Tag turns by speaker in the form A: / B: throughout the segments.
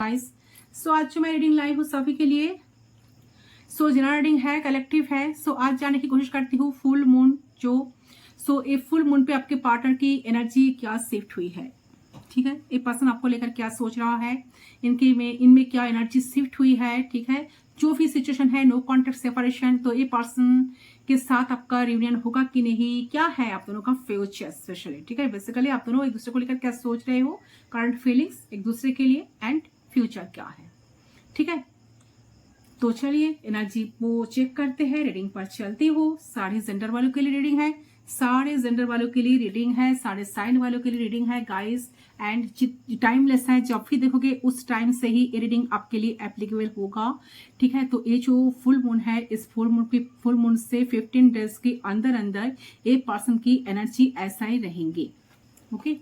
A: Guys. सो आज जो मैं रीडिंग लाई हूँ सभी के लिए, सो जनरल रीडिंग है, कलेक्टिव है। सो आज जाने की कोशिश करती हूँ फुल मून ये फुल मून पे आपके पार्टनर की एनर्जी क्या शिफ्ट हुई है, ठीक है। ये पर्सन आपको लेकर क्या सोच रहा है, इनमें क्या एनर्जी शिफ्ट हुई है, ठीक है। जो भी सिचुएशन है, नो कॉन्टेक्ट सेपरेशन, तो ये पर्सन के साथ आपका रियूनियन होगा कि नहीं, क्या है आप दोनों का फ्यूचर स्पेशली, ठीक है। बेसिकली आप दोनों एक दूसरे को लेकर क्या सोच रहे हो, करंट फीलिंग्स एक दूसरे के लिए एंड फ्यूचर क्या है, ठीक है। तो चलिए एनर्जी को चेक करते हैं, रीडिंग पर चलती हूँ। सारे जेंडर वालों के लिए रीडिंग है, सारे जेंडर वालों के लिए रीडिंग है, सारे साइन वालों के लिए रीडिंग है गाइस। एंड टाइमलेस है, जब भी देखोगे उस टाइम से ही ये रीडिंग आपके लिए एप्लीकेबल होगा, ठीक है। तो ये जो फुल मून है, इस फुल मून से 15 डेज के अंदर अंदर ये पर्सन की एनर्जी ऐसा ही रहेंगी, ओके।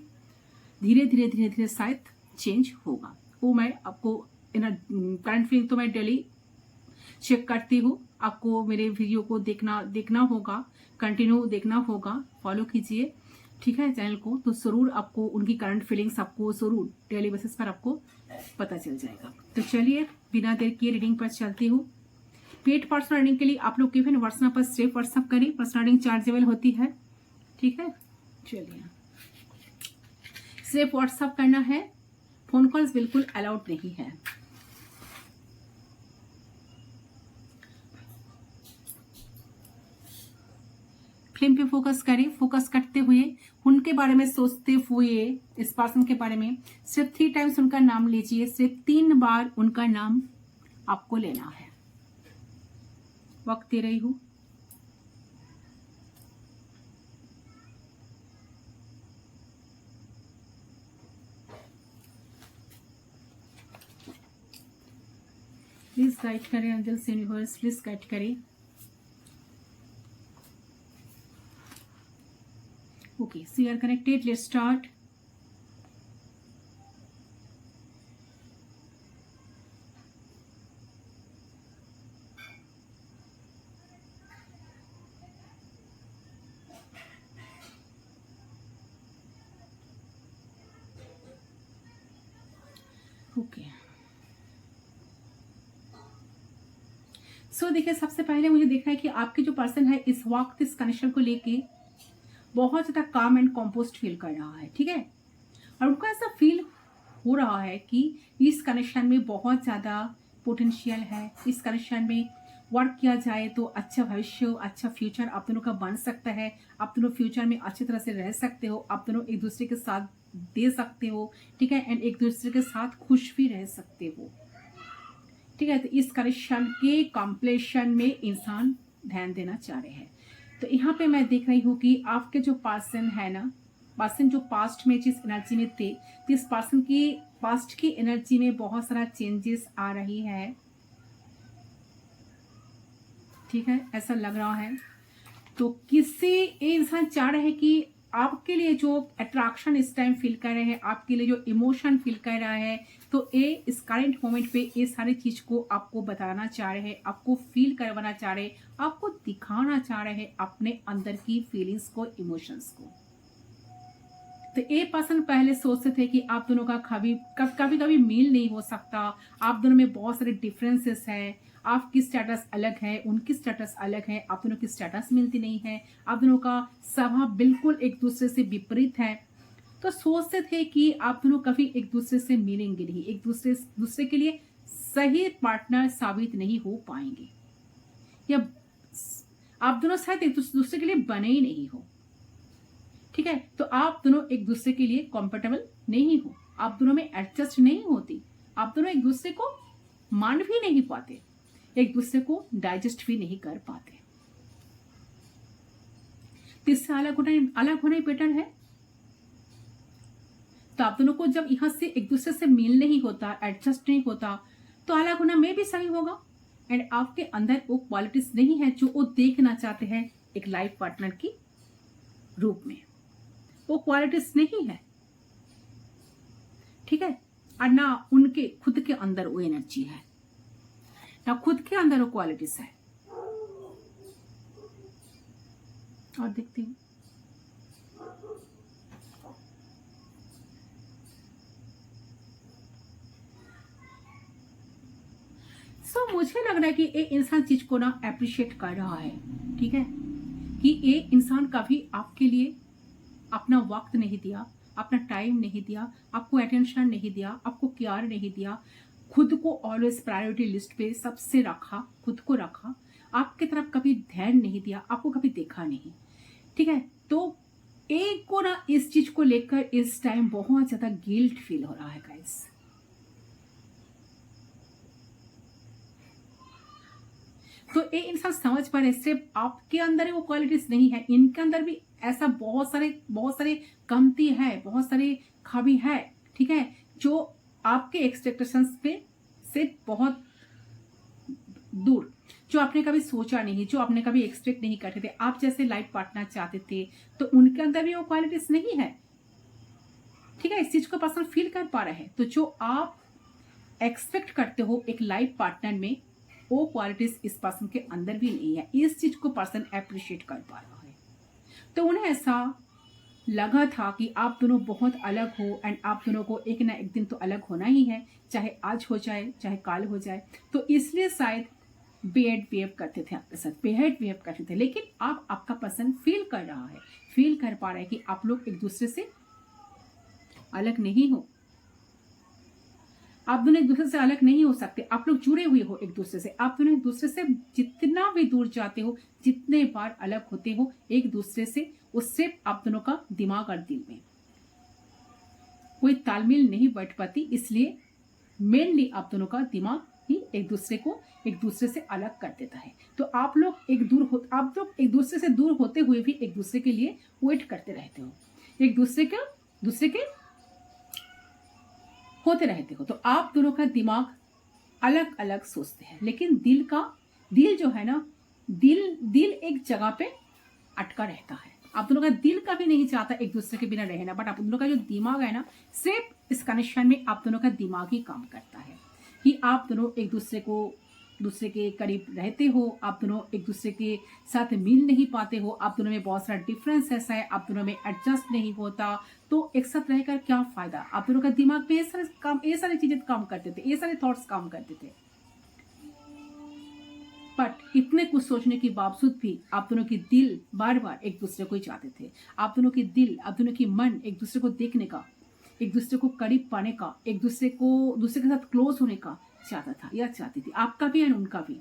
A: धीरे धीरे धीरे धीरे शायद चेंज होगा, वो मैं आपको करंट फीलिंग तो मैं डेली चेक करती हूँ। आपको मेरे वीडियो को देखना होगा, कंटिन्यू देखना होगा, फॉलो कीजिए, ठीक है, चैनल को। तो जरूर आपको उनकी करंट फीलिंग्स आपको जरूर डेली बेसिस पर आपको पता चल जाएगा। तो चलिए बिना देर किए रीडिंग पर चलती हूँ। पेड पर्सनल रीडिंग के लिए आप लोग गिवन व्हाट्सएप पर सिर्फ व्हाट्सएप करें, पर्सनल रीडिंग चार्जेबल होती है, ठीक है। चलिए सिर्फ व्हाट्सएप करना है, फोन कॉल्स बिल्कुल अलाउड नहीं है। फ्लेम पे फोकस करें, फोकस करते हुए उनके बारे में सोचते हुए इस पर्सन के बारे में सिर्फ 3 टाइम्स उनका नाम लीजिए, सिर्फ 3 बार उनका नाम आपको लेना है। वक्त दे रही हूं। प्लीज गाइड करें एंजल्स, यूनिवर्स प्लीज गाइड करें। Okay, so you are connected. Let's start. Okay. So देखिए, सबसे पहले मुझे देखना है कि आपके जो पर्सन है इस वक्त इस कनेक्शन को लेके बहुत ज्यादा काम एंड कॉम्पोस्ट फील कर रहा है, ठीक है। और उनको ऐसा फील हो रहा है कि इस कनेक्शन में बहुत ज्यादा पोटेंशियल है, इस कनेक्शन में वर्क किया जाए तो अच्छा भविष्य, अच्छा फ्यूचर आप दोनों का बन सकता है। आप दोनों फ्यूचर में अच्छी तरह से रह सकते हो, आप दोनों एक दूसरे के साथ दे सकते हो, ठीक है। एंड एक दूसरे के साथ खुश भी रह सकते हो, ठीक है। तो इस कनेक्शन के कॉम्प्लेशन में इंसान ध्यान देना चाह रहे हैं। तो यहाँ पे मैं देख रही हूँ कि आपके जो पर्सन है ना, पर्सन जो पास्ट में जिस एनर्जी में थे, तो इस पर्सन की पास्ट की एनर्जी में बहुत सारा चेंजेस आ रही है, ठीक है, ऐसा लग रहा है। तो किसी इंसान चाह रहे हैं कि आपके लिए जो अट्रैक्शन इस टाइम फील कर रहे हैं, आपके लिए जो इमोशन फील कर रहा है, तो ये इस करंट मोमेंट पे ये सारी चीज को आपको बताना चाह रहे हैं, आपको फील करवाना चाह रहे हैं, आपको दिखाना चाह रहे हैं अपने अंदर की फीलिंग्स को, इमोशंस को। तो ये पर्सन पहले सोचते थे कि आप दोनों का कभी कभी मेल नहीं हो सकता, आप दोनों में बहुत सारे डिफरेंसेस हैं, आपकी स्टेटस अलग है, उनकी स्टेटस अलग है, आप दोनों की स्टेटस मिलती नहीं है, आप दोनों का स्वभाव बिल्कुल एक दूसरे से विपरीत है। तो सोचते थे कि आप दोनों कभी एक दूसरे से मिलेंगे नहीं, एक दूसरे के लिए सही पार्टनर साबित नहीं हो पाएंगे, या आप दोनों शायद एक दूसरे के लिए बने ही नहीं हो, ठीक है। तो आप दोनों एक दूसरे के लिए कंफर्टेबल नहीं हो, आप दोनों में एडजस्ट नहीं होती, आप दोनों एक दूसरे को मान भी नहीं पाते, एक दूसरे को डाइजेस्ट भी नहीं कर पाते। तो इससे अलग होना ही बेटर है। तो आप दोनों को जब यहां से एक दूसरे से मेल नहीं होता, एडजस्ट नहीं होता, तो अलग होना में भी सही होगा। एंड आपके अंदर वो क्वालिटीज नहीं है जो वो देखना चाहते हैं एक लाइफ पार्टनर की रूप में, वो क्वालिटीज नहीं है, ठीक है। और ना उनके खुद के अंदर वो एनर्जी है, ना खुद के अंदर वो क्वालिटीज है। और देखती हूँ सो मुझे लग रहा है कि ये इंसान चीज को ना अप्रिशिएट कर रहा है, ठीक है, कि ये इंसान कभी आपके लिए अपना वक्त नहीं दिया, अपना टाइम नहीं दिया, आपको अटेंशन नहीं दिया, आपको केयर नहीं दिया, खुद को ऑलवेज प्रायोरिटी लिस्ट पे सबसे रखा, खुद को रखा, आपकी तरफ कभी ध्यान नहीं दिया, आपको कभी देखा नहीं, ठीक है। तो एक को ना इस चीज को लेकर इस टाइम बहुत ज्यादा गिल्ट फील हो रहा है गाइस। तो ये इंसान समझ पा रहे सिर्फ आपके अंदर ही वो क्वालिटीज नहीं है, इनके अंदर भी ऐसा बहुत सारे कमती है, बहुत सारे खामी है, ठीक है, जो आपके एक्सपेक्टेशंस पे से बहुत दूर, जो आपने कभी सोचा नहीं, जो आपने कभी एक्सपेक्ट नहीं करते थे। आप जैसे लाइफ पार्टनर चाहते थे तो उनके अंदर भी वो क्वालिटीज नहीं है, ठीक है, इस चीज को पर्सन फील कर पा रहे हैं। तो जो आप एक्सपेक्ट करते हो एक लाइफ पार्टनर में, वो क्वालिटीज इस पर्सन के अंदर भी नहीं है। इस चीज को पर्सन अप्रिशिएट कर पा रहा है। तो उन्हें ऐसा लगा था कि आप दोनों बहुत अलग हो एंड आप दोनों को एक ना एक दिन तो अलग होना ही है, चाहे आज हो जाए चाहे कल हो जाए। तो इसलिए शायद बिहेव करते थे आपके साथ, बिहेव करते थे। लेकिन आप आपका पर्सन फील कर रहा है, फील कर पा रहा है कि आप लोग एक दूसरे से अलग नहीं हो, आप दोनों एक दूसरे से अलग नहीं हो सकते, आप लोग जुड़े हुए हो एक दूसरे से। आप दोनों एक दूसरे से जितना भी दूर जाते हो, जितने बार अलग होते हो एक दूसरे से, उससे आप दोनों का दिमाग और दिल में कोई तालमेल नहीं बैठ पाती। इसलिए मेनली आप दोनों का दिमाग ही एक दूसरे से अलग कर देता है। तो आप लोग एक दूसरे से दूर होते हुए भी एक दूसरे के लिए वेट करते रहते हो, एक दूसरे के होते रहते हो। तो आप दोनों का दिमाग अलग अलग सोचते हैं, लेकिन दिल जो है ना, दिल एक जगह पे अटका रहता है। आप दोनों का दिल कभी नहीं चाहता एक दूसरे के बिना रहना, बट आप दोनों का जो दिमाग है ना, सिर्फ इस कनेक्शन में आप दोनों का दिमाग ही काम करता है कि आप दोनों एक दूसरे के करीब रहते हो, आप दोनों एक दूसरे के साथ मिल नहीं पाते हो, आप दोनों में बहुत सारा डिफरेंस ऐसा है, आप दोनों में एडजस्ट नहीं होता। तो एक साथ रहकर क्या फायदा? आप दोनों का दिमाग में ये सारी चीजें काम करते थे, ये सारे थॉट्स काम करते थे। बट इतने कुछ सोचने के बावजूद भी आप दोनों की दिल बार बार एक दूसरे को ही चाहते थे। आप दोनों की दिल, आप दोनों की मन एक दूसरे को देखने का, एक दूसरे को करीब पाने का, एक दूसरे के साथ क्लोज होने का चाहता था या चाहती थी, आपका भी और उनका भी,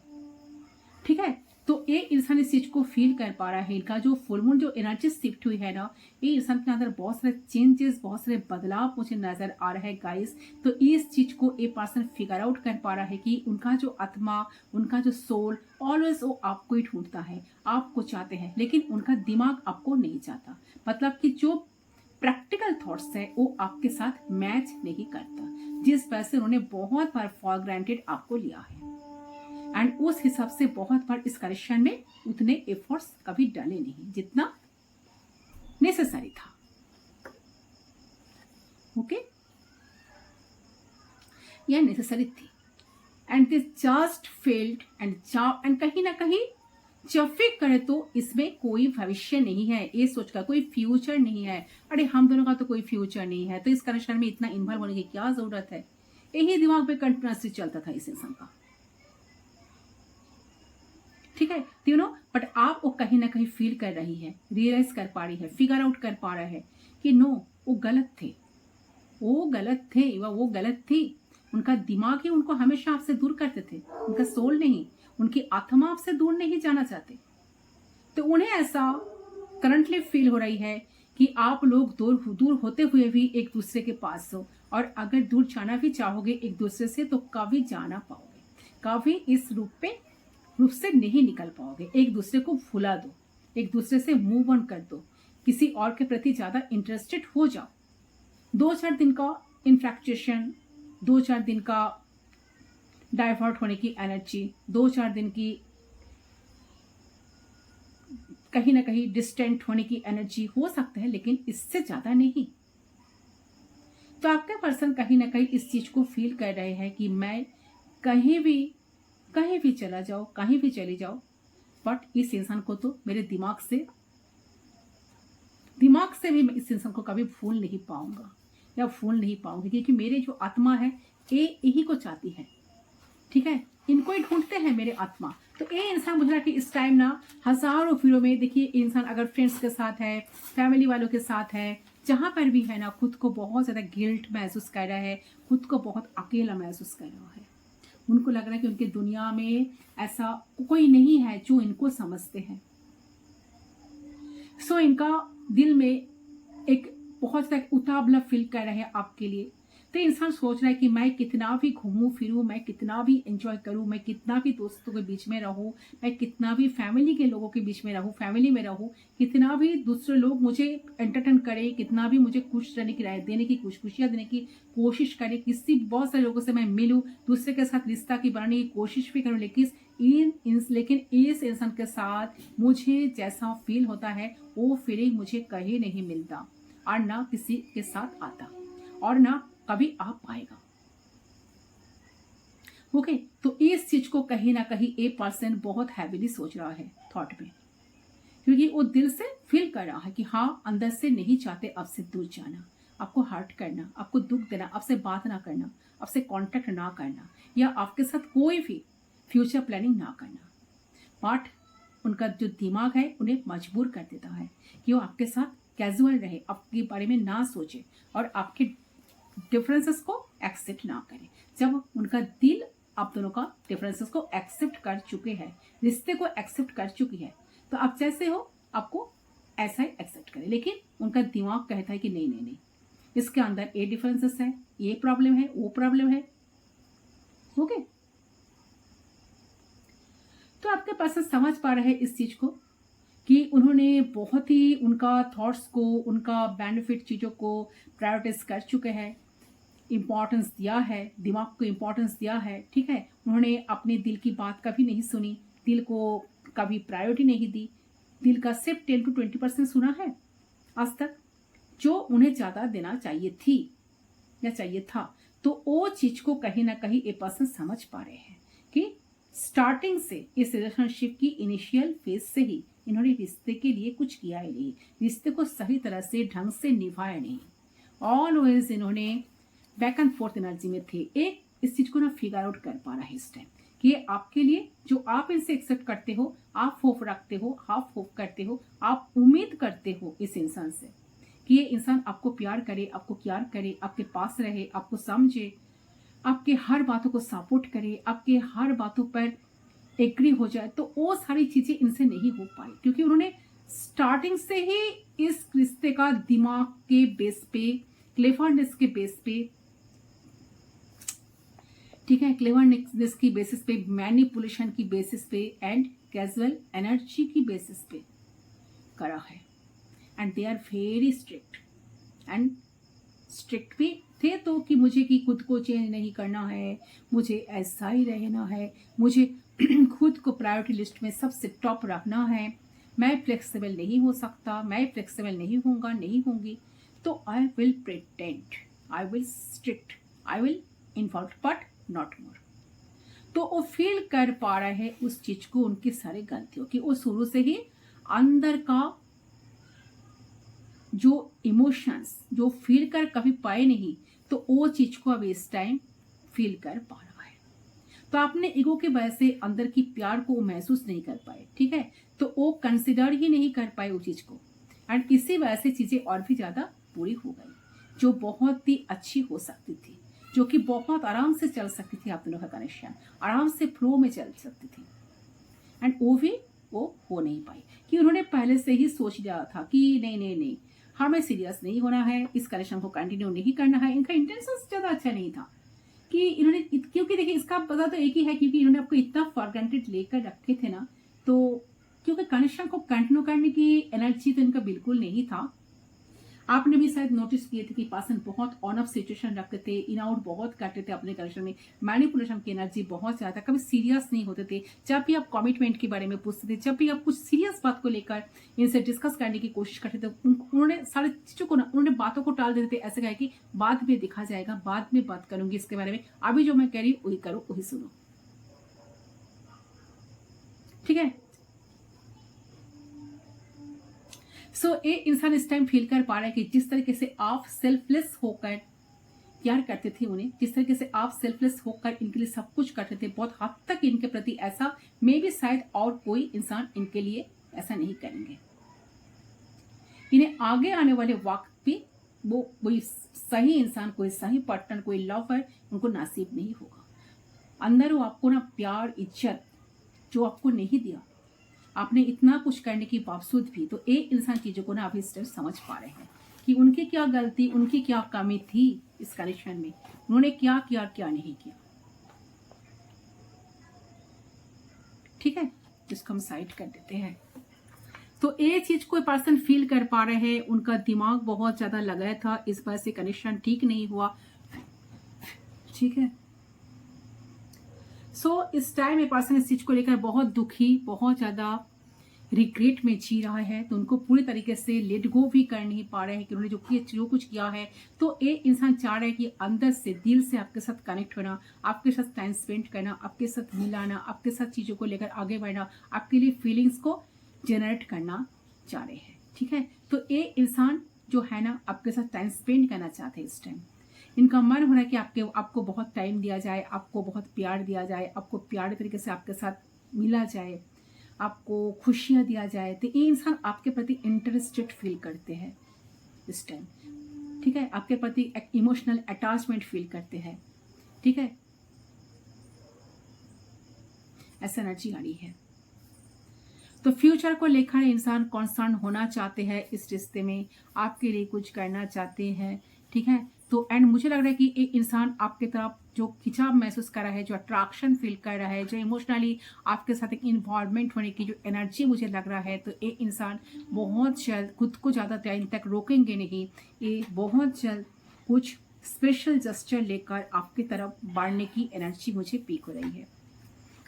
A: ठीक है। तो ये इंसान इस चीज को फील कर पा रहा है। इनका जो फुल मून जो एनर्जी शिफ्ट हुई है ना, ये इंसान के अंदर बहुत सारे चेंजेस, बहुत सारे बदलाव मुझे नजर आ रहा है गाइस। तो इस चीज को ये पर्सन फिगर आउट कर पा रहा है कि उनका जो आत्मा, उनका जो सोल ऑलवेज वो आपको ही ढूंढता है, आपको चाहते हैं, लेकिन उनका दिमाग आपको नहीं चाहता। मतलब कि जो प्रैक्टिकल थॉट्स है वो आपके साथ मैच नहीं करता, जिस वजह से उन्होंने बहुत बार फॉर ग्रांटेड आपको लिया है एंड उस हिसाब से बहुत बार इस कनेक्शन में उतने एफर्ट्स कभी डाले नहीं जितना नेसेसरी था। ओके, यह नेसेसरी थी and this just failed and कहीं ना कहीं जब भी करे तो इसमें कोई भविष्य नहीं है, ये सोचकर कोई फ्यूचर नहीं है। अरे हम दोनों का तो कोई फ्यूचर नहीं है, तो इस कनेक्शन में इतना इन्वॉल्व होने की क्या जरूरत है? यही दिमाग पे कंटिन्यूसली चलता था इस इंसान का, ठीक है। यू नो, बट आप वो कहीं ना कहीं फील कर रही है, रियलाइज कर पा रही है, फिगर आउट कर पा रहा है कि नो, वो गलत थे, वो गलत थी। उनका दिमाग ही उनको हमेशा आपसे दूर करते थे, उनका सोल नहीं, उनकी आत्मा आपसे दूर नहीं जाना चाहते। तो उन्हें ऐसा करंटली फील हो रही है कि आप लोग दूर होते हुए भी एक दूसरे के पास हो, और अगर दूर जाना भी चाहोगे एक दूसरे से तो कभी जाना पाओगे, कभी इस रूप से नहीं निकल पाओगे। एक दूसरे को भुला दो, एक दूसरे से मूव ऑन कर दो, किसी और के प्रति ज्यादा इंटरेस्टेड हो जाओ। 2-4 दिन का इन्फ्रैक्चुएशन, 2-4 दिन का डाइवर्ट होने की एनर्जी, 2-4 दिन की कहीं ना कहीं डिस्टेंट होने की एनर्जी हो सकता है, लेकिन इससे ज्यादा नहीं। तो आपका पर्सन कहीं ना कहीं इस चीज को फील कर रहे हैं कि मैं कहीं भी चला जाओ, कहीं भी चली जाओ, बट इस इंसान को तो मेरे दिमाग से भी मैं इस इंसान को कभी भूल नहीं पाऊंगा या भूल नहीं पाऊंगी, क्योंकि मेरे जो आत्मा है ये यही को चाहती है, ठीक है, इनको ही ढूंढते हैं मेरे आत्मा। तो ये इंसान मुझे लगा कि इस टाइम ना हजारों फिरों में, देखिए इंसान अगर फ्रेंड्स के साथ है, फैमिली वालों के साथ है, जहां पर भी है ना, खुद को बहुत ज्यादा गिल्ट महसूस कर रहा है, खुद को बहुत अकेला महसूस कर रहा है। उनको लग रहा है कि उनकी दुनिया में ऐसा कोई नहीं है जो इनको समझते हैं। सो इनका दिल में एक बहुत ज्यादा उतावला फील कर रहे हैं आपके लिए। तो इंसान सोच रहा है कि मैं कितना भी घूमूं फिरूं, मैं कितना भी एंजॉय करूं, मैं कितना भी दोस्तों के बीच में रहूं, मैं कितना भी फैमिली के लोगों के बीच में रहूं, फैमिली में रहूं, कितना भी दूसरे लोग मुझे एंटरटेन करें, कितना भी मुझे खुश रहने की राय देने की, खुशियां देने की कोशिश करें, किसी बहुत सारे लोगों से मैं मिलूं, दूसरे के साथ रिश्ता की बनाने की कोशिश भी करूं, लेकिन इस इंसान के साथ मुझे जैसा फील होता है वो फीलिंग मुझे कहीं नहीं मिलता, और ना किसी के साथ आता, और ना कभी आ पाएगा। ओके, तो इस चीज को कहीं ना कहीं ए पर्सन बहुत हैवीली सोच रहा है थॉट में, क्योंकि वो दिल से फील कर रहा है कि हाँ, अंदर से नहीं चाहते आपसे दूर जाना, आपको हर्ट करना, आपको दुख देना, आपसे बात ना करना, आपसे कांटेक्ट ना करना, या आपके साथ कोई भी फ्यूचर प्लानिंग ना करना। बट उनका जो दिमाग है उन्हें मजबूर कर देता है कि वो आपके साथ कैजुअल रहे, आपके बारे में ना सोचे, और आपके डिफरेंसेस को एक्सेप्ट ना करें। जब उनका दिल आप दोनों का डिफरेंसेस को एक्सेप्ट कर चुके हैं, रिश्ते को एक्सेप्ट कर चुकी है, तो आप जैसे हो आपको ऐसा ही एक्सेप्ट करें। लेकिन उनका दिमाग कहता है कि नहीं नहीं नहीं, इसके अंदर ये डिफरेंसेस है, ये प्रॉब्लम है, वो प्रॉब्लम है। ओके, तो आपके पास समझ पा रहे हैं इस चीज को कि उन्होंने बहुत ही उनका थॉट्स को, उनका बेनिफिट चीजों को प्रायोरिटाइज कर चुके हैं, इम्पोर्टेंस दिया है, दिमाग को इम्पोर्टेंस दिया है। ठीक है, उन्होंने अपने दिल की बात कभी नहीं सुनी, दिल को कभी प्रायोरिटी नहीं दी, दिल का सिर्फ 10 to 20% सुना है आज तक, जो उन्हें ज्यादा देना चाहिए थी या चाहिए था। तो वो चीज को कहीं ना कहीं ये पर्सन समझ पा रहे हैं कि स्टार्टिंग से, इस रिलेशनशिप की इनिशियल फेज से ही इन्होंने रिश्ते के लिए कुछ किया ही नहीं, रिश्ते को सही तरह से ढंग से निभाया नहीं। ऑलवेज इन्होंने बैक एंड फोर्थ एनर्जी में थे। एक इस चीज को ना फिगर आउट कर पा रहा है इस टाइम कि आपके लिए जो आप इनसे एक्सेप्ट करते हो, आप होप रखते हो, हाफ होप करते हो, आप उम्मीद करते हो इस इंसान से कि ये इंसान आपको प्यार करे, आपको केयर करे, आपके पास रहे, आपको समझे, आपके हर बातों को सपोर्ट करे, आपके हर बातों पर एग्री हो जाए। तो वो सारी चीजें इनसे नहीं हो पाई, क्योंकि उन्होंने स्टार्टिंग से ही इस रिश्ते का दिमाग के बेस पे, क्लेवरनेस के बेस पे, ठीक है, क्लेवरनेस की बेसिस पे, मैनिपुलेशन की बेसिस पे, एंड कैजुअल एनर्जी की बेसिस पे करा है। And they are very strict, and strict भी थे तो कि मुझे कि खुद को चेंज नहीं करना है, मुझे ऐसा ही रहना है, मुझे खुद को प्रायोरिटी लिस्ट में सबसे टॉप रखना है, मैं फ्लेक्सिबल नहीं हो सकता, मैं फ्लेक्सिबल नहीं होऊंगा, नहीं होंगी, तो I will pretend, I will strict, I will involve, but not more. तो वो फील कर पा रहे हैं उस चीज को, उनकी सारी गलतियों की। वो शुरू से ही अंदर का जो इमोशंस जो फील कर कभी पाए नहीं, तो वो चीज को अब इस टाइम फील कर पा रहा है। तो आपने ईगो की वजह से अंदर की प्यार को महसूस नहीं कर पाए, ठीक है, तो वो कंसिडर ही नहीं कर पाए उस चीज को, एंड इसी वजह से चीजें और भी ज्यादा बुरी हो गई, जो बहुत ही अच्छी हो सकती थी, जो कि बहुत आराम से चल सकती थी, आप दोनों का कनेक्शन आराम से फ्लो में चल सकती थी, एंड वो हो नहीं पाई कि उन्होंने पहले से ही सोच लिया था कि नहीं नहीं नहीं, हमें सीरियस नहीं होना है, इस कनेक्शन को कंटिन्यू नहीं करना है। इनका इंटेंशन ज्यादा अच्छा नहीं था कि इन्होंने, क्योंकि देखिए इसका पता तो एक ही है, क्योंकि इन्होंने आपको इतना फॉर ग्रांटेड लेकर रखे थे ना, तो क्योंकि कनेक्शन को कंटिन्यू करने की एनर्जी तो इनका बिल्कुल नहीं था। आपने भी शायद नोटिस किए थे कि पर्सन बहुत ऑन ऑफ सिचुएशन रखते थे, इन आउट बहुत करते थे अपने कनेक्शन में, मैनिपुलेशन की एनर्जी बहुत ज्यादा, कभी सीरियस नहीं होते थे। जब भी आप कमिटमेंट के बारे में पूछते थे, जब भी आप कुछ सीरियस बात को लेकर इनसे डिस्कस करने की कोशिश करते थे, उन्होंने सारी चीजों को ना, उन्होंने बातों को टाल देते थे, ऐसे कहा कि बाद में दिखा जाएगा, बाद में बात करूंगी इसके बारे में, अभी जो मैं कह रही वही करो, वही सुनो, ठीक है। सो ये इंसान इस टाइम फील कर पा रहा है कि जिस तरीके से आप सेल्फलेस होकर प्यार करते थे उन्हें, जिस तरीके से आप सेल्फलेस होकर इनके लिए सब कुछ करते थे, बहुत हद तक इनके प्रति ऐसा मे भी शायद और कोई इंसान इनके लिए ऐसा नहीं करेंगे। इन्हें आगे आने वाले वक्त भी वो कोई सही इंसान, कोई सही पार्टनर, कोई लवर उनको नसीब नहीं होगा। अंदर वो आपको ना प्यार, इज्जत जो आपको नहीं दिया, आपने इतना कुछ करने के बावजूद भी, तो एक इंसान चीजों को ना अभी इस तरह समझ पा रहे हैं कि उनकी क्या गलती, उनकी क्या कमी थी इस कनेक्शन में, उन्होंने क्या किया क्या नहीं किया। ठीक है, जिसको हम साइड कर देते हैं। तो ये चीज कोई पर्सन फील कर पा रहे हैं, उनका दिमाग बहुत ज्यादा लगाया था, इस वजह से कनेक्शन ठीक नहीं हुआ। ठीक है, इस टाइम ये पर्सन इस चीज को लेकर बहुत दुखी, बहुत ज्यादा रिग्रेट में जी रहा है। तो उनको पूरी तरीके से लेट गो भी कर नहीं पा रहे हैं कि उन्होंने जो कुछ किया है। तो एक इंसान चाह रहा है कि अंदर से, दिल से आपके साथ कनेक्ट होना, आपके साथ टाइम स्पेंड करना, आपके साथ मिलाना, आपके साथ चीजों को लेकर आगे बढ़ना, आपके लिए फीलिंग्स को जनरेट करना चाह रहे हैं। ठीक है, तो एक इंसान जो है ना आपके साथ टाइम स्पेंड करना चाहते हैं इस टाइम। इनका मन हो रहा है कि आपको बहुत टाइम दिया जाए, आपको बहुत प्यार दिया जाए, आपको प्यारे तरीके से आपके साथ मिला जाए, आपको खुशियां दिया जाए। तो ये इंसान आपके प्रति इंटरेस्टेड फील करते हैं इस टाइम। ठीक है, आपके प्रति एक इमोशनल अटैचमेंट फील करते हैं। ठीक है, ऐसा एनर्जी आ रही है। तो फ्यूचर को लेकर इंसान कॉन्सर्न होना चाहते हैं इस रिश्ते में, आपके लिए कुछ करना चाहते हैं। ठीक है, तो एंड मुझे लग रहा है कि एक इंसान आपके तरफ जो खिंचाव महसूस कर रहा है, जो अट्रैक्शन फील कर रहा है, जो इमोशनली आपके साथ एक इन्वॉल्वमेंट होने की जो एनर्जी मुझे लग रहा है, तो एक इंसान बहुत जल्द, खुद को ज़्यादा टाइम तक रोकेंगे नहीं, ये बहुत जल्द कुछ स्पेशल जेस्चर लेकर आपकी तरफ बढ़ने की एनर्जी मुझे पीक हो रही है।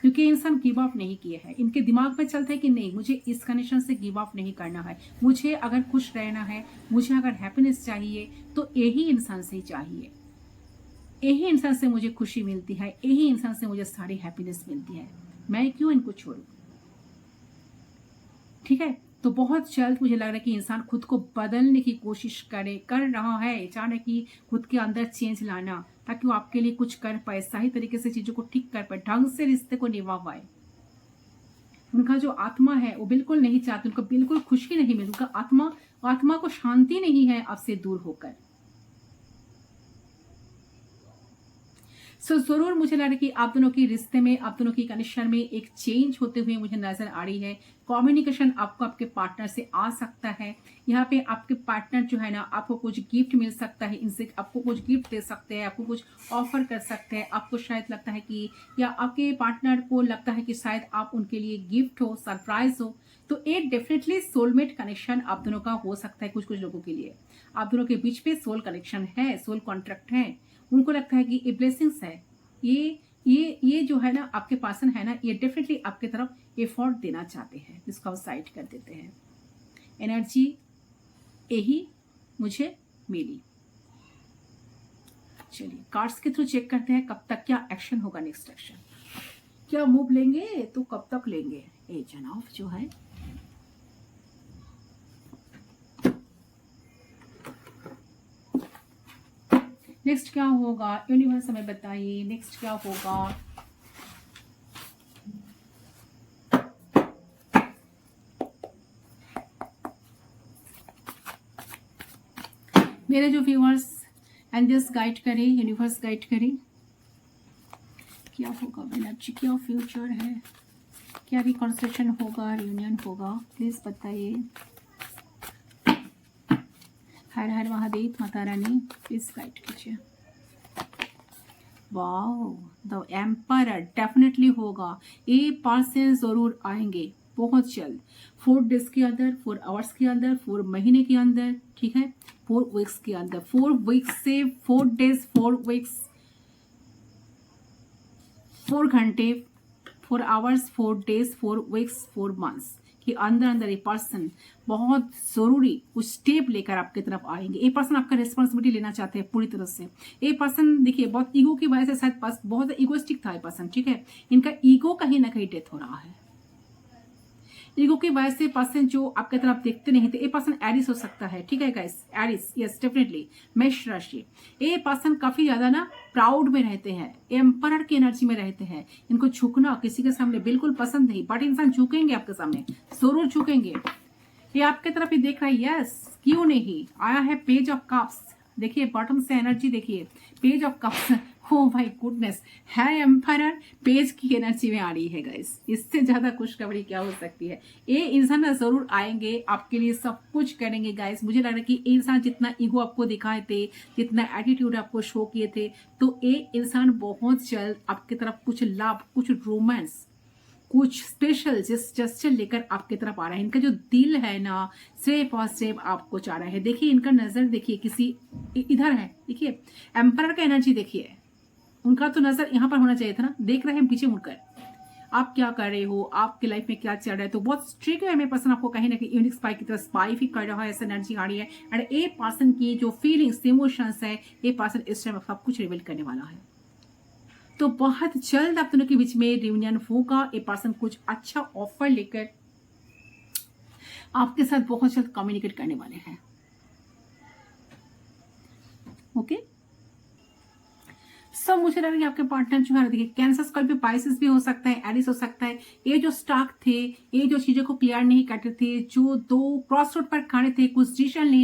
A: क्योंकि इंसान गिव अप नहीं किए हैं, इनके दिमाग में चलता है कि नहीं, मुझे इस कनेक्शन से गिव अप नहीं करना है, मुझे अगर खुश रहना है, मुझे अगर हैप्पीनेस चाहिए तो यही इंसान से ही चाहिए, यही इंसान से मुझे खुशी मिलती है, यही इंसान से मुझे सारी हैप्पीनेस मिलती है, मैं क्यों इनको छोड़ूं। ठीक है, तो बहुत जल्द मुझे लग रहा है कि इंसान खुद को बदलने की कोशिश कर रहा है, चाह रहा है कि खुद के अंदर चेंज लाना, ताकि वो आपके लिए कुछ कर पाए, सही तरीके से चीजों को ठीक कर पाए, ढंग से रिश्ते को निभा पाए। उनका जो आत्मा है वो बिल्कुल नहीं चाहती, उनको बिल्कुल खुशी नहीं मिलती, उनका आत्मा को शांति नहीं है आपसे दूर होकर। जरूर मुझे लग रहा है कि आप दोनों की रिश्ते में, आप दोनों की कनेक्शन में एक चेंज होते हुए मुझे नजर आ रही है। कम्युनिकेशन आपको आपके पार्टनर से आ सकता है। यहाँ पे आपके पार्टनर जो है ना, आपको कुछ गिफ्ट मिल सकता है, इनसे आपको कुछ गिफ्ट दे सकते हैं, आपको कुछ ऑफर कर सकते हैं। आपको शायद लगता है कि, या आपके पार्टनर को लगता है कि शायद आप उनके लिए गिफ्ट हो, सरप्राइज हो। तो एक डेफिनेटली सोलमेट कनेक्शन आप दोनों का हो सकता है। कुछ लोगों के लिए आप दोनों के बीच में सोल कनेक्शन है, सोल कॉन्ट्रैक्ट है। उनको लगता है कि ये ब्लेसिंग्स है, ये जो है ना आपके पर्सन है ना, ये डेफिनेटली आपके तरफ एफर्ट देना चाहते हैं, जिसको हम साइड कर देते हैं। एनर्जी यही मुझे मिली। चलिए कार्ड्स के थ्रू चेक करते हैं कब तक क्या एक्शन होगा, नेक्स्ट एक्शन क्या मूव लेंगे, तो कब तक लेंगे ये जनाब जो है। नेक्स्ट क्या होगा, यूनिवर्स हमें बताइए नेक्स्ट क्या होगा। मेरे जो व्यूअर्स एंजल्स गाइड करें, यूनिवर्स गाइड करें, क्या होगा एनर्जी, क्या फ्यूचर है, क्या रिकॉन्स्ट्रक्शन होगा, रियूनियन होगा, प्लीज बताइए। हर हर महादेव, माता रानी प्लीज गाइड कीजिए। वाओ, द एम्पायर डेफिनेटली होगा, ये पर्सन जरूर आएंगे बहुत जल्द, 4 डेज के अंदर, 4 आवर्स के अंदर, 4 महीने के अंदर। ठीक है, 4 वीक्स के अंदर, 4 वीक्स से 4 डेज, 4 वीक्स, 4 घंटे, 4 आवर्स, 4 डेज, 4 वीक्स, 4 मंथ्स के अंदर ये पर्सन बहुत जरूरी कुछ स्टेप लेकर आपकी तरफ आएंगे। ये पर्सन आपका रिस्पॉन्सिबिलिटी लेना चाहते हैं पूरी तरह से। ये पर्सन देखिए बहुत ईगो की वजह से शायद बहुत इगोइस्टिक था ये पर्सन। ठीक है, इनका ईगो कहीं ना कहीं डेथ हो रहा है। ईगो की वजह से पर्सन जो आपके तरफ देखते नहीं थे, ये पर्सन एरिस हो सकता है, ठीक है गाइस, एरिस, यस डेफिनेटली, मेष राशि। ये पर्सन काफी ज्यादा ना प्राउड में रहते हैं, एम्परर की एनर्जी में रहते हैं। इनको झुकना किसी के सामने बिल्कुल पसंद नहीं, बट इंसान झुकेंगे आपके सामने, जरूर झुकेंगे। ये आपके तरफ ही देख रहा है, यस, क्यों नहीं। आया है पेज ऑफ कप्स, देखिए बॉटम से एनर्जी देखिए, पेज ऑफ कप्स, हो माय गुडनेस, है एम्परर, पेज की एनर्जी में आ रही है गाइस। इससे ज्यादा खुशखबरी क्या हो सकती है। ये इंसान ना जरूर आएंगे आपके लिए, सब कुछ करेंगे गाइस। मुझे लग रहा है कि इंसान जितना ईगो आपको दिखाए थे, जितना एटीट्यूड आपको शो किए थे, तो ये इंसान बहुत जल्द आपकी तरफ कुछ लाभ, कुछ रोमांस, कुछ स्पेशल जेस्चर लेकर आपके तरफ आ रहा है। इनका जो दिल है ना, स्टेप और स्टेप आपको चाह रहा है। देखिए इनका नजर देखिए किसी इधर है, देखिए एम्परर का एनर्जी देखिए, उनका तो नजर यहाँ पर होना चाहिए था ना, देख रहे हैं पीछे मुड़कर। आप क्या कर रहे हो, आपके लाइफ में क्या चल रहा है। तो बहुत स्ट्रिक्ट है, मेरे पर्सन आपको कहीं ना कहीं यूनिक स्पाई की तरह स्पाई भी कर रहा है, ऐसा एनर्जी आ रही है। एंड ए पर्सन की जो फीलिंग्स, इमोशंस है, ये पर्सन इस टाइम सब कुछ रिवील करने वाला है। तो बहुत जल्द आप दोनों के बीच में रियूनियन होगा। ये पर्सन कुछ अच्छा ऑफर लेकर आपके साथ बहुत जल्द कम्युनिकेट करने वाले हैं। ओके, सब मुझे लग रहा है कि आपके पार्टनर जो है, देखिए कैंसर, स्कॉर्पियो, पाइसेस भी हो सकता है, एरिस हो सकता है। ये जो स्टॉक थे, ये जो चीजों को क्लियर नहीं करते थे, जो दो क्रॉस रोड पर खड़े थे, कुछ डिसीजन ले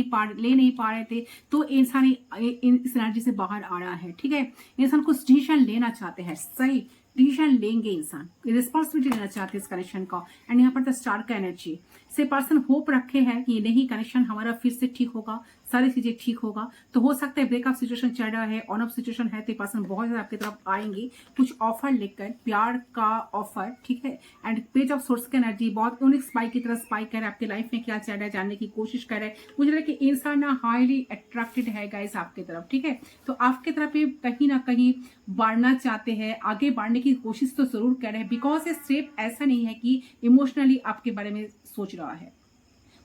A: नहीं पा रहे थे, तो इंसान इस एनर्जी से बाहर आ रहा है। ठीक है, इंसान कुछ डिसीजन लेना चाहते हैं, सही डिसीजन लेंगे, इंसान रिस्पॉन्सिबिलिटी लेना चाहते हैं इस कनेक्शन का। एंड यहाँ पर द स्टार का एनर्जी से पर्सन होप रखे हैं कि नहीं, कनेक्शन हमारा फिर से ठीक होगा, सारी चीजें ठीक होगा। तो हो सकता है ब्रेकअप सिचुएशन चल रहा है, ऑन ऑफ सिचुएशन है, तो पर्सन बहुत ज्यादा आपकी तरफ आएंगे कुछ ऑफर लेकर, प्यार का ऑफर। ठीक है, एंड पेज ऑफ सोर्स की एनर्जी बहुत यूनिक स्पाई की तरह स्पाई कर रहा है, आपके लाइफ में क्या चल रहा है जानने की कोशिश कर रहे हैं। मुझे लगा कि इंसान ना हाईली अट्रैक्टेड है गाइस आपके तरफ। ठीक है, तो आपके तरफ ये कहीं ना कहीं बढ़ना चाहते हैं, आगे बढ़ने की कोशिश तो जरूर कर रहे हैं, बिकॉज ये स्टेप ऐसा नहीं है कि इमोशनली आपके बारे में सोच रहा है।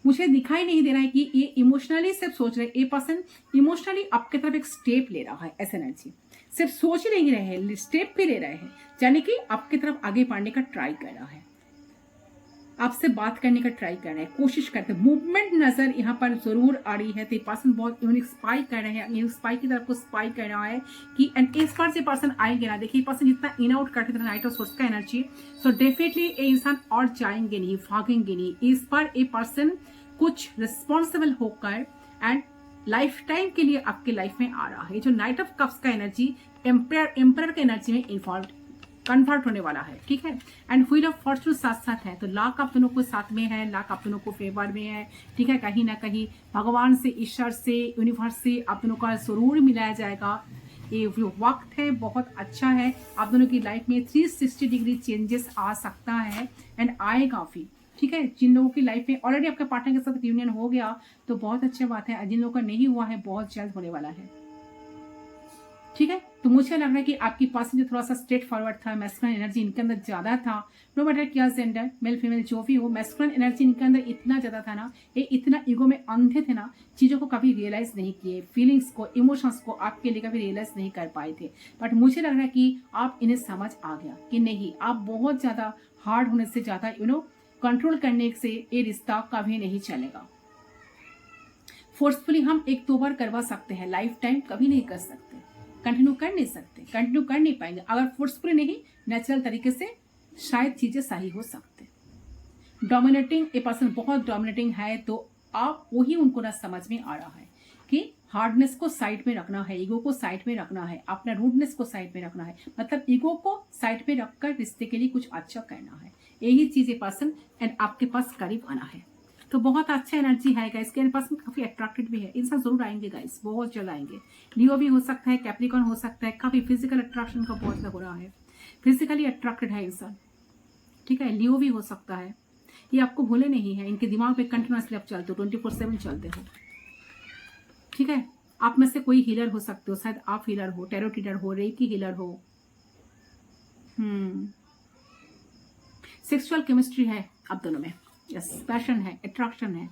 A: मुझे दिखाई नहीं दे रहा है कि ये इमोशनली सिर्फ सोच रहे, ये पर्सन इमोशनली आपके तरफ एक स्टेप ले रहा है, ऐसा एनर्जी। सिर्फ सोच ही नहीं रहे हैं, स्टेप भी ले रहे हैं, यानी कि आपके तरफ आगे बढ़ने का ट्राई कर रहा है, आपसे बात करने का ट्राई कर रहे हैं, कोशिश करते हैं। मूवमेंट नजर यहाँ पर जरूर आ रही है। तो ये पर्सन बहुत यूनिक स्पाई कर रहे हैं, यूनिक स्पाई की तरफ को स्पाई कर रहा है कि एंड इस बार से पर्सन आएंगे ना, देखिए पर्सन जितना इन आउट करते थे नाइट ऑफ सोर्स का एनर्जी, सो डेफिनेटली ये इंसान और जाएंगे नहीं, भागेंगे नहीं। इस बार ये पर्सन कुछ रिस्पॉन्सिबल होकर एंड लाइफ टाइम के लिए आपके लाइफ में आ रहा है। जो नाइट ऑफ कप्स का एनर्जी एम्परर के एनर्जी में इन्वॉल्व कन्वर्ट होने वाला है। ठीक है, एंड व्हील ऑफ फॉर्चून साथ साथ है, तो लाख आप दोनों को साथ में है, लाख आप दोनों को फेवर में है। ठीक है, कहीं ना कहीं भगवान से, ईश्वर से, यूनिवर्स से आप दोनों का जरूर मिलाया जाएगा। ये जो वक्त है बहुत अच्छा है, आप दोनों की लाइफ में 360 डिग्री चेंजेस आ सकता है एंड आएगा भी। ठीक है, जिन लोगों की लाइफ में ऑलरेडी आपके पार्टनर के साथ यूनियन हो गया तो बहुत अच्छी बात है, जिन लोगों का नहीं हुआ है बहुत जल्द होने वाला है। ठीक है, तो मुझे लग रहा है कि आपकी पास जो थोड़ा सा स्ट्रेट फॉरवर्ड था, मैस्कुलिन एनर्जी इनके अंदर ज्यादा था। नो मैटर क्या जेंडर, मेल फीमेल जो भी हो, मैस्कुलिन एनर्जी इनके अंदर इतना ज्यादा था ना, ये इतना ईगो में अंधे थे ना, चीजों को कभी रियलाइज नहीं किए, फीलिंग्स को, इमोशंस को आपके लिए कभी रियलाइज नहीं कर पाए थे। बट मुझे लग रहा है कि आप इन्हें समझ आ गया कि नहीं, आप बहुत ज्यादा हार्ड होने से ज्यादा कंट्रोल करने से ये रिश्ता कभी नहीं चलेगा। फोर्सफुली हम 1-2 बार करवा सकते हैं, लाइफ टाइम कभी नहीं कर सकते, कंटिन्यू कर नहीं सकते, कंटिन्यू कर नहीं पाएंगे। अगर फोर्सफुली नहीं, नेचुरल तरीके से शायद चीजें सही हो सकते। डोमिनेटिंग, ए पर्सन बहुत डोमिनेटिंग है, तो आप वही उनको ना समझ में आ रहा है कि हार्डनेस को साइड में रखना है, ईगो को साइड में रखना है, अपना रूडनेस को साइड में रखना है, मतलब ईगो को साइड में रखकर रिश्ते के लिए कुछ अच्छा करना है। यही चीज ए पर्सन एंड आपके पास करीब आना है। तो बहुत अच्छा एनर्जी है गाइस, के पर्सन काफी अट्रैक्टेड भी है, इंसान जरूर आएंगे गाइस, बहुत जल्द आएंगे। लियो भी हो सकता है, कैप्रिकॉर्न हो सकता है, काफी फिजिकल अट्रैक्शन का बहुत लग रहा है, फिजिकली अट्रैक्टेड है इंसान। ठीक है, लियो भी हो सकता है, ये आपको भूले नहीं है, इनके दिमाग पे कंटिन्यूसली आप चलते हो, 24/7 चलते हो। ठीक है, आप में से कोई हीलर हो सकते हो, शायद आप हीलर हो, टैरोट हीलर हो, रेकी हीलर हो। सेक्सुअल केमिस्ट्री है आप दोनों में, यस, पैशन है, अट्रैक्शन है।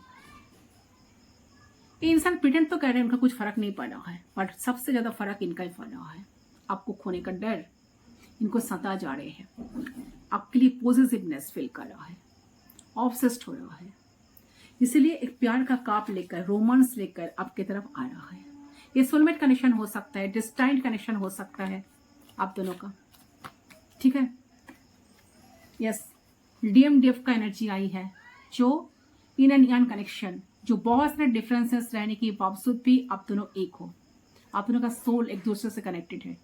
A: ये इंसान प्रिटेंड तो कर रहे हैं उनका कुछ फर्क नहीं पड़ रहा है, बट सबसे ज्यादा फर्क इनका ही पड़ रहा है। आपको खोने का डर इनको सता जा रहे हैं, आपके लिए पॉजिटिवनेस फील कर रहा है, ऑब्सेस्ड हो रहा है, इसीलिए एक प्यार का काप लेकर, रोमांस लेकर आपके तरफ आ रहा है। ये सोलमेट कनेक्शन हो सकता है, डिस्टाइंड कनेक्शन हो सकता है आप दोनों का, ठीक है। यस, डीएमडीएफ का एनर्जी आई है, जो इन एंड यान कनेक्शन, जो बहुत सारे डिफरेंसेस रहने के बावजूद भी आप दोनों एक हो, आप दोनों का सोल एक दूसरे से कनेक्टेड है।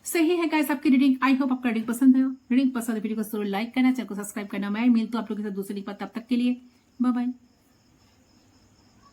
A: सही है गाइस आपकी रीडिंग। आई होप आपका रीडिंग पसंद है। रीडिंग पसंद है वीडियो को जरूर लाइक करना, चैनल को सब्सक्राइब करना। मैं मिलता हूं आप लोगों के साथ दूसरी बात, तब तक के लिए बाय बाय।